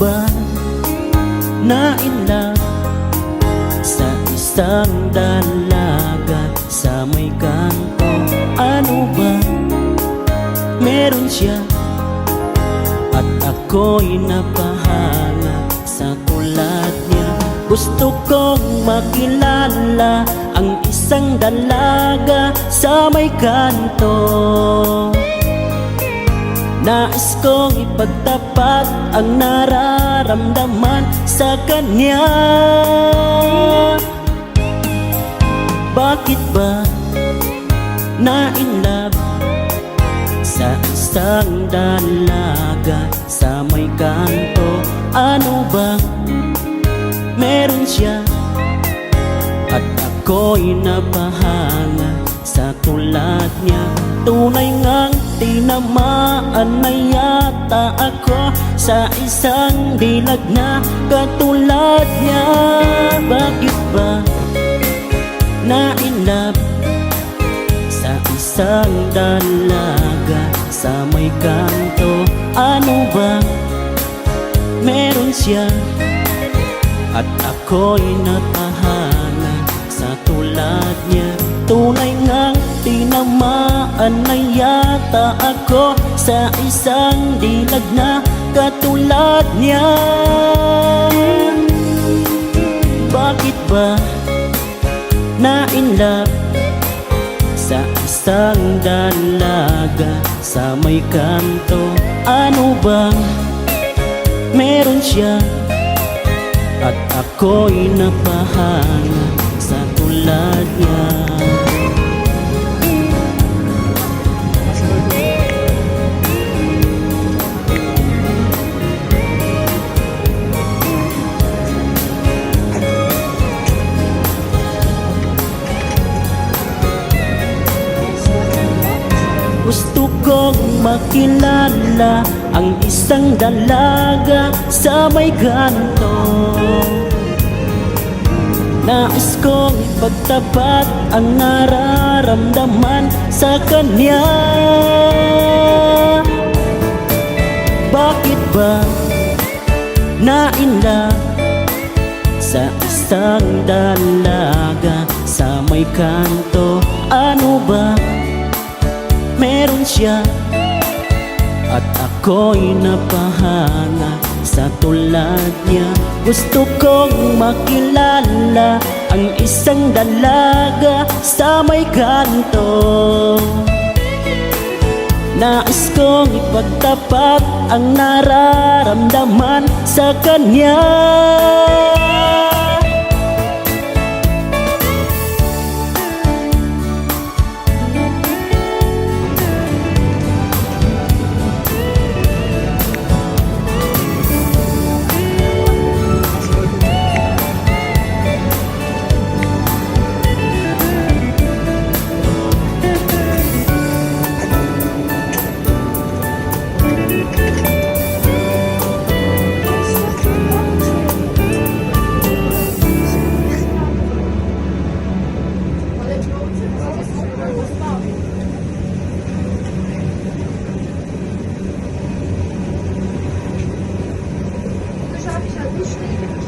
ba na in love sa isang dalaga sa may kanto? Ano ba meron siya at ako'y napahala sa tulad niya? Gusto kong makilala ang isang dalaga sa may kanto. Nais kong ipagtapat ang nararamdaman sa kanya. Bakit ba na in love sa isang dalaga sa may kanto? Ano ba meron siya at ako'y napahanga sa tulad niya? Tunay ngang tinamaan na yata ako sa isang dilag na katulad niya. Bakit ba na in love sa isang dalaga sa may kanto? Ano ba meron siya at ako'y napahanga sa tulad niya? Tunay ngang tinamaan na yata ako sa isang dilag na katulad niya. Bakit ba na in love sa isang dalaga sa may kanto? Ano bang meron siya at ako'y napahanga sa tulad niya? Gusto kong makilala ang isang dalaga sa may kanto. Nais kong ipagtapat ang nararamdaman sa kanya. Bakit ba na in love sa isang dalaga sa may kanto? Ano ba meron siya at ako'y napahanga sa tulad niya? Gusto kong makilala ang isang dalaga sa may kanto. Nais kong ipagtapat ang nararamdaman sa kanya. Dışarı dışarı.